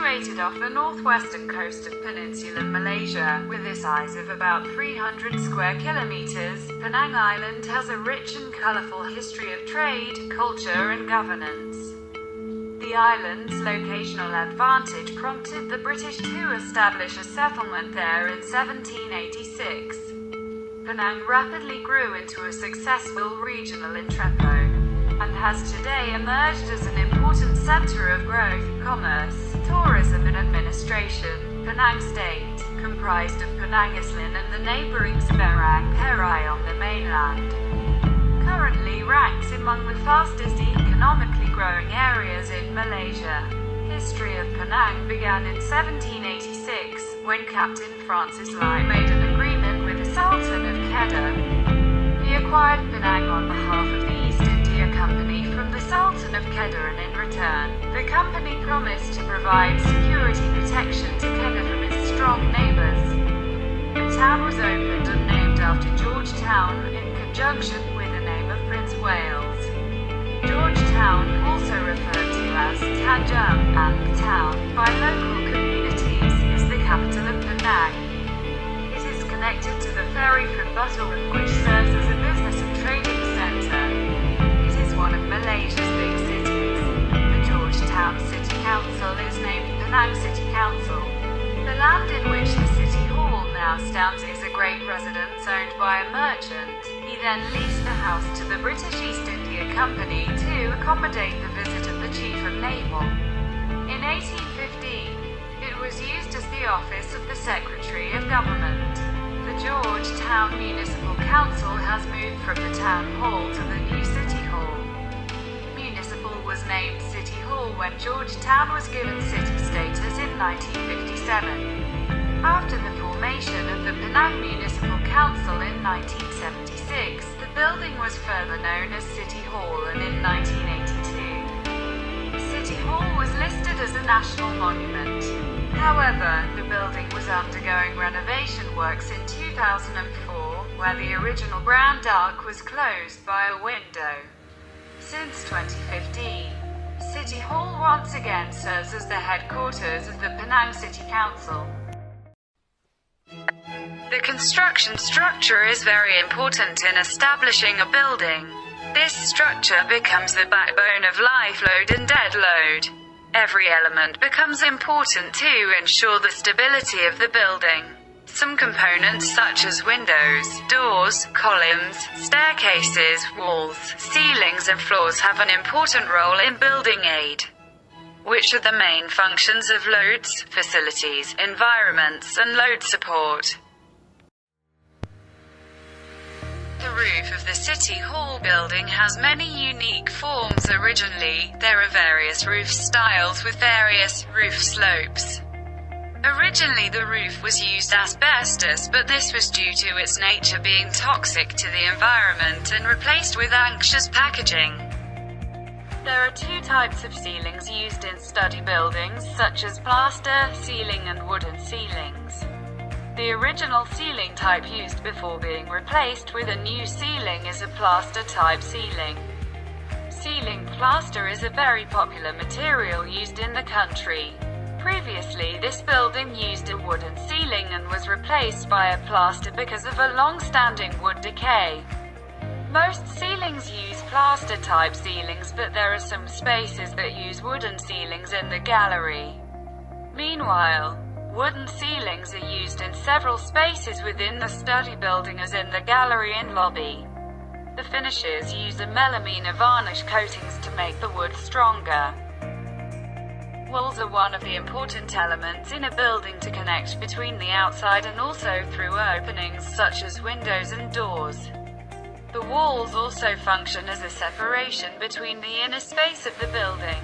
Situated off the northwestern coast of peninsular Malaysia, with a size of about 300 square kilometers, Penang Island has a rich and colorful history of trade, culture and governance. The island's locational advantage prompted the British to establish a settlement there in 1786. Penang rapidly grew into a successful regional entrepot, and has today emerged as an important center of growth, commerce, tourism and administration. Penang State, comprised of Penang Island and the neighboring Seberang Perai on the mainland, currently ranks among the fastest economically growing areas in Malaysia. History of Penang began in 1786, when Captain Francis Lai made an agreement with the Sultan of Kedah. He acquired Penang on behalf of the East India Company from the Sultan of Kedah, and in return, the company promised to provide security protection to Kedah from its strong neighbours. The town was opened and named after Georgetown, in conjunction with the name of Prince Wales. Georgetown, also referred to as Tanjung and Town by local communities, is the capital of Penang. It is connected to the ferry from Butterworth, which serves as a business and trading centre. It is one of Malaysia's big cities. The Georgetown City Council is named Penang City Council. The land in which the City Hall now stands is a great residence owned by a merchant. He then leased the house to the British East India Company to accommodate the visit of the Chief of Naval. In 1815, it was used as the office of the Secretary of Government. The Georgetown Municipal Council has moved from the Town Hall to the new City Hall. Municipal was named City Hall when Georgetown was given city status in 1957. After the formation of the Penang Municipal Council in 1976, the building was further known as City Hall, and in 1982, City Hall was listed as a national monument. However, the building was undergoing renovation works in 2004, where the original grand arc was closed by a window. Since 2015, City Hall once again serves as the headquarters of the Penang City Council. The construction structure is very important in establishing a building. This structure becomes the backbone of life load and dead load. Every element becomes important to ensure the stability of the building. Some components such as windows, doors, columns, staircases, walls, ceilings and floors have an important role in building aid. Which are the main functions of loads, facilities, environments, and load support? The roof of the City Hall building has many unique forms. Originally, there are various roof styles with various roof slopes. Originally the roof was used asbestos, but this was due to its nature being toxic to the environment and replaced with anxious packaging. There are two types of ceilings used in study buildings, such as plaster ceiling and wooden ceilings. The original ceiling type used before being replaced with a new ceiling is a plaster type ceiling. Ceiling plaster is a very popular material used in the country. Previously, this building used a wooden ceiling and was replaced by a plaster because of a long-standing wood decay. Most ceilings use plaster-type ceilings, but there are some spaces that use wooden ceilings in the gallery. Meanwhile, wooden ceilings are used in several spaces within the study building, as in the gallery and lobby. The finishes use a melamine varnish coatings to make the wood stronger. Walls are one of the important elements in a building to connect between the outside and also through openings such as windows and doors. The walls also function as a separation between the inner space of the building.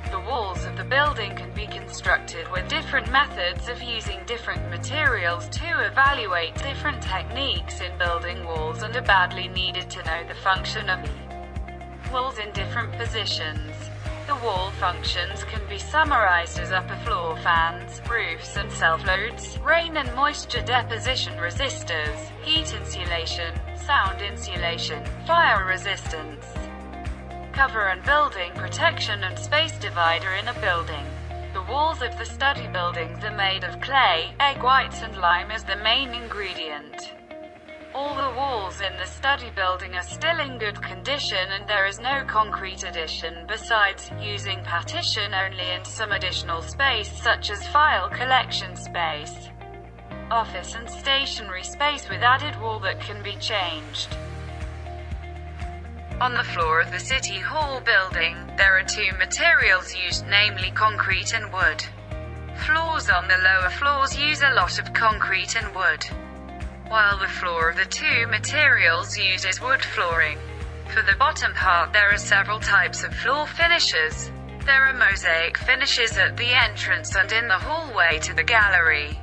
The walls of the building can be constructed with different methods of using different materials to evaluate different techniques in building walls, and are badly needed to know the function of walls in different positions. The wall functions can be summarized as upper floor fans, roofs and self-loads, rain and moisture deposition resistors, heat insulation, sound insulation, fire resistance, cover and building protection, and space divider in a building. The walls of the study buildings are made of clay, egg whites and lime as the main ingredient. All the walls in the study building are still in good condition, and there is no concrete addition besides using partition only and some additional space such as file collection space, office and stationery space with added wall that can be changed. On the floor of the City Hall building, there are two materials used, namely concrete and wood. Floors on the lower floors use a lot of concrete and wood, while the floor of the two materials uses wood flooring. For the bottom part, there are several types of floor finishes. There are mosaic finishes at the entrance and in the hallway to the gallery.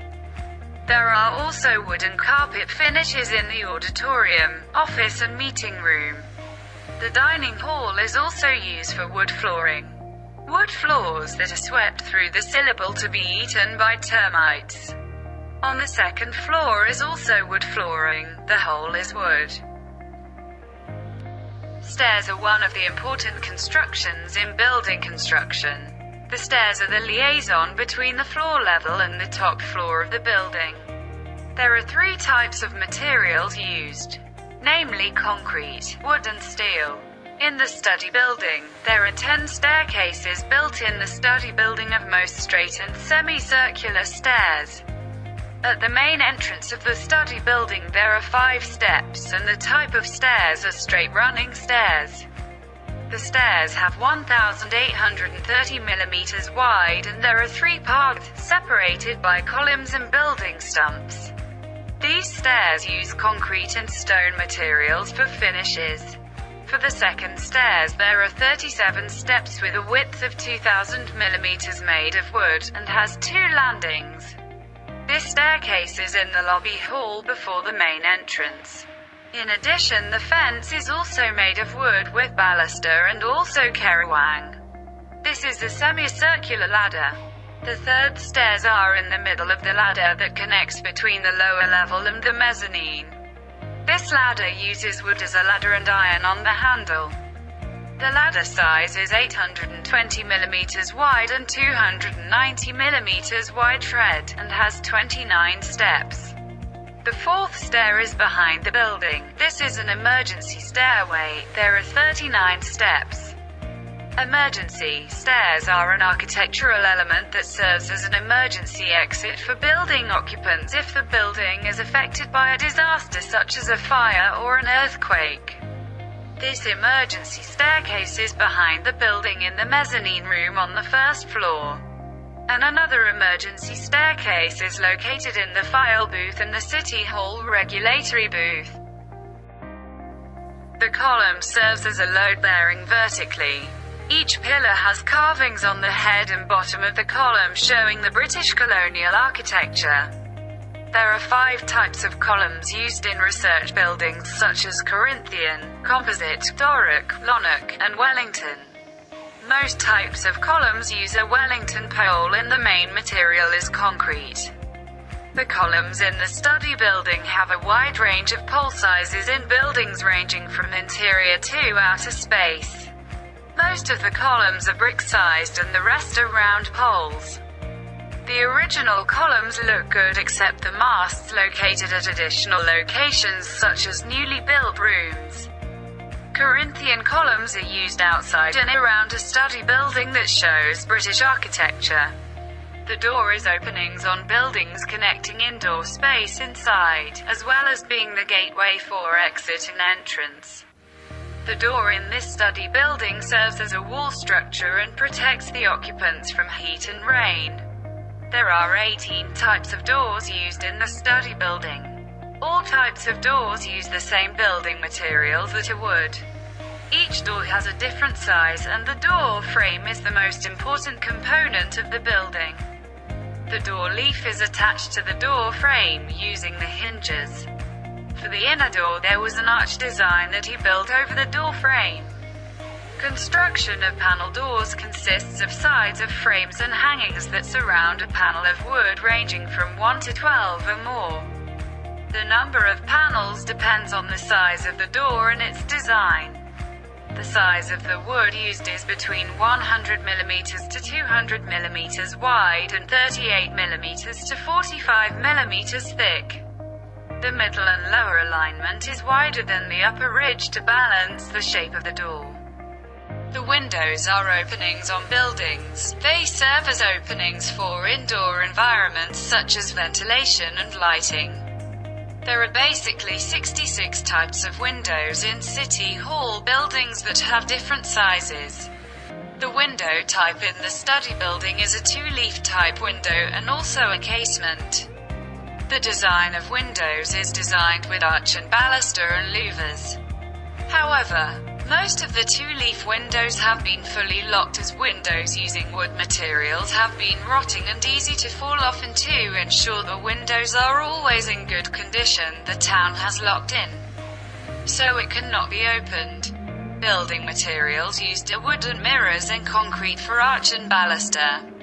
There are also wooden carpet finishes in the auditorium, office and meeting room. The dining hall is also used for wood flooring. Wood floors that are swept through the syllable to be eaten by termites. On the second floor is also wood flooring, the whole is wood. Stairs are one of the important constructions in building construction. The stairs are the liaison between the floor level and the top floor of the building. There are three types of materials used, namely concrete, wood and steel. In the study building, there are 10 staircases built in the study building of most straight and semicircular stairs. At the main entrance of the study building there are 5 steps, and the type of stairs are straight running stairs. The stairs have 1,830 millimeters wide and there are 3 paths separated by columns and building stumps. These stairs use concrete and stone materials for finishes. For the second stairs there are 37 steps with a width of 2,000 millimeters made of wood, and has 2 landings. This staircase is in the lobby hall before the main entrance. In addition, the fence is also made of wood with baluster and also kerawang. This is a semicircular ladder. The third stairs are in the middle of the ladder that connects between the lower level and the mezzanine. This ladder uses wood as a ladder and iron on the handle. The ladder size is 820 mm wide and 290 mm wide tread, and has 29 steps. The fourth stair is behind the building. This is an emergency stairway. There are 39 steps. Emergency stairs are an architectural element that serves as an emergency exit for building occupants if the building is affected by a disaster such as a fire or an earthquake. This emergency staircase is behind the building in the mezzanine room on the first floor. And another emergency staircase is located in the file booth and the City Hall regulatory booth. The column serves as a load bearing vertically. Each pillar has carvings on the head and bottom of the column showing the British colonial architecture. There are 5 types of columns used in research buildings such as Corinthian, Composite, Doric, Lonnock, and Wellington. Most types of columns use a Wellington pole and the main material is concrete. The columns in the study building have a wide range of pole sizes in buildings ranging from interior to outer space. Most of the columns are brick-sized and the rest are round poles. The original columns look good except the masts located at additional locations such as newly built rooms. Corinthian columns are used outside and around a study building that shows British architecture. The door is openings on buildings connecting indoor space inside, as well as being the gateway for exit and entrance. The door in this study building serves as a wall structure and protects the occupants from heat and rain. There are 18 types of doors used in the study building. All types of doors use the same building materials that are wood. Each door has a different size and the door frame is the most important component of the building. The door leaf is attached to the door frame using the hinges. For the inner door there was an arch design that he built over the door frame. Construction of panel doors consists of sides of frames and hangings that surround a panel of wood ranging from 1 to 12 or more. The number of panels depends on the size of the door and its design. The size of the wood used is between 100 mm to 200 mm wide and 38 mm to 45 mm thick. The middle and lower alignment is wider than the upper ridge to balance the shape of the door. The windows are openings on buildings. They serve as openings for indoor environments such as ventilation and lighting. There are basically 66 types of windows in City Hall buildings that have different sizes. The window type in the study building is a 2-leaf type window and also a casement. The design of windows is designed with arch and baluster and louvers. However, Most of the two-leaf windows have been fully locked, as windows using wood materials have been rotting and easy to fall off, and to ensure the windows are always in good condition, the town has locked in, so it cannot be opened. Building materials used are wooden mirrors and concrete for arch and baluster.